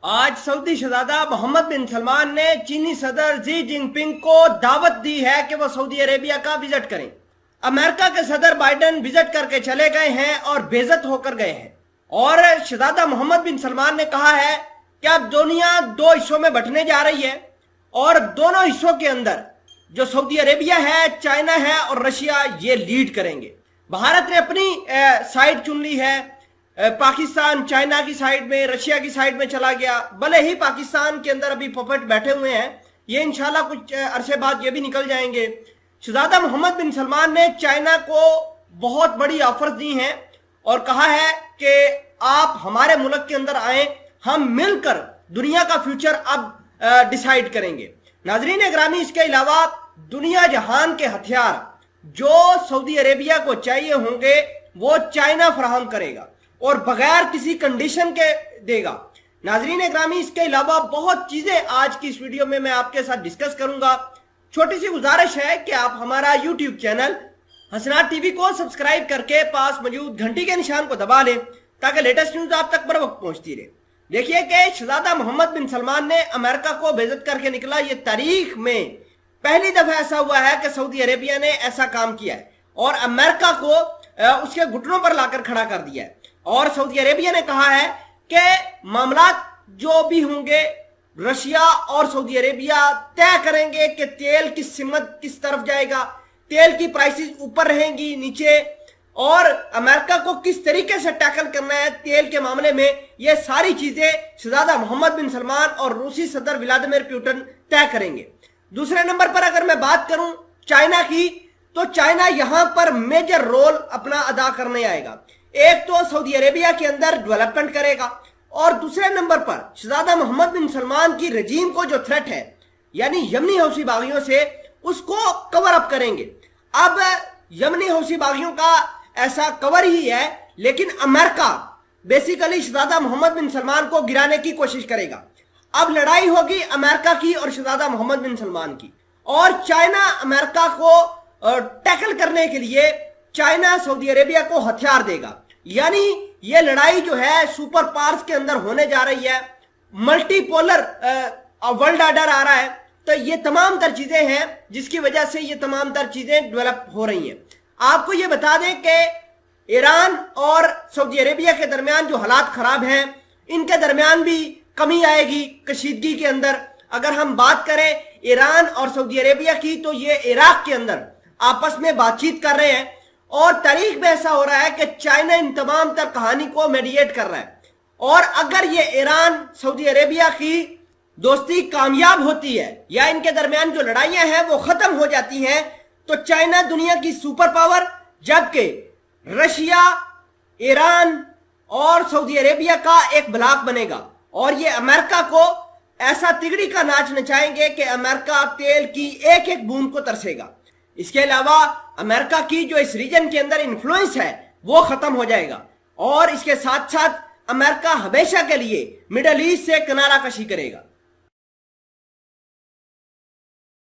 आज सऊदी शहजादा मोहम्मद बिन सलमान ने चीनी सदर जी जिनपिंग को दावत दी है कि वो सऊदी अरेबिया का विजिट करें। अमेरिका के सदर बाइडेन विजिट करके चले गए हैं और बेइज्जत होकर गए हैं। और शहजादा मोहम्मद बिन सलमान ने कहा है कि अब दुनिया दो हिस्सों में बंटने जा रही है और दोनों हिस्सों के अंदर जो सऊदी अरेबिया है, चाइना है और रशिया, ये लीड करेंगे। भारत ने अपनी साइड चुन ली है। पाकिस्तान चाइना की साइड में, रशिया की साइड में चला गया। भले ही पाकिस्तान के अंदर अभी पपेट बैठे हुए हैं, ये इंशाल्लाह कुछ अरसे बाद ये भी निकल जाएंगे। शहजादा मोहम्मद बिन सलमान ने चाइना को बहुत बड़ी ऑफर्स दी हैं और कहा है कि आप हमारे मुल्क के अंदर आए, हम मिलकर दुनिया का फ्यूचर अब डिसाइड करेंगे। नाजरीन ग्रामी, इसके अलावा दुनिया जहान के हथियार जो सऊदी अरेबिया को चाहिए होंगे वो चाइना फराहम करेगा और बगैर किसी कंडीशन के देगा। नाजरीन ग्रामी, इसके अलावा बहुत चीजें आज की इस वीडियो में मैं आपके साथ डिस्कस करूंगा। छोटी सी गुजारिश है कि आप हमारा यूट्यूब चैनल हसनात टीवी को सब्सक्राइब करके पास मौजूद घंटी के निशान को दबा लें ताकि लेटेस्ट न्यूज आप तक बर वक्त पहुंचती रहे। देखिए कि शहजादा मोहम्मद बिन सलमान ने अमेरिका को बेइज्जत करके निकला। ये तारीख में पहली दफा ऐसा हुआ है कि सऊदी अरेबिया ने ऐसा काम किया है और अमेरिका को उसके घुटनों पर लाकर खड़ा कर दिया है। और सऊदी अरेबिया ने कहा है कि मामला जो भी होंगे रशिया और सऊदी अरेबिया तय करेंगे कि तेल की सिमत किस तरफ जाएगा, तेल की प्राइसेस ऊपर रहेंगी नीचे, और अमेरिका को किस तरीके से टैकल करना है तेल के मामले में। ये सारी चीजें शहजादा मोहम्मद बिन सलमान और रूसी सदर व्लादिमीर पुतिन तय करेंगे। दूसरे नंबर पर अगर मैं बात करूं चाइना की, तो चाइना यहां पर मेजर रोल अपना अदा करने आएगा। एक तो सऊदी अरेबिया के अंदर डेवलपमेंट करेगा और दूसरे नंबर पर शहजादा मोहम्मद बिन सलमान की रजीम को जो थ्रेट है यानी यमनी हौसी बागियों से, उसको कवर अप करेंगे। अब यमनी हौसी बागियों का ऐसा कवर ही है, लेकिन अमेरिका बेसिकली शहजादा मोहम्मद बिन सलमान को गिराने की कोशिश करेगा। अब लड़ाई होगी अमेरिका की और शहजादा मोहम्मद बिन सलमान की, और चाइना अमेरिका को टैकल करने के लिए चाइना सऊदी अरेबिया को हथियार देगा। यानी ये लड़ाई जो है सुपर पावर्स के अंदर होने जा रही है। मल्टीपोलर वर्ल्ड ऑर्डर आ रहा है। तो ये तमाम तर चीजें हैं जिसकी वजह से ये तमाम तर चीजें डेवलप हो रही हैं। आपको ये बता दें कि ईरान और सऊदी अरेबिया के दरमियान जो हालात खराब हैं, इनके दरमियान भी कमी आएगी कशीदगी के अंदर। अगर हम बात करें ईरान और सऊदी अरेबिया की, तो ये इराक के अंदर आपस में बातचीत कर रहे हैं और तारीख में ऐसा हो रहा है कि चाइना इन तमाम तर कहानी को मेडिएट कर रहा है। और अगर ये ईरान सऊदी अरेबिया की दोस्ती कामयाब होती है या इनके दरमियान जो लड़ाइयां हैं वो खत्म हो जाती हैं, तो चाइना दुनिया की सुपर पावर, जबकि रशिया, ईरान और सऊदी अरेबिया का एक ब्लॉक बनेगा और ये अमेरिका को ऐसा तिगड़ी का नाच नचाएंगे कि अमेरिका तेल की एक एक बूंद को तरसेगा। इसके अलावा अमेरिका की जो इस रीजन के अंदर इन्फ्लुएंस है वो खत्म हो जाएगा और इसके साथ साथ अमेरिका हमेशा के लिए मिडल ईस्ट से किनारा कशी करेगा।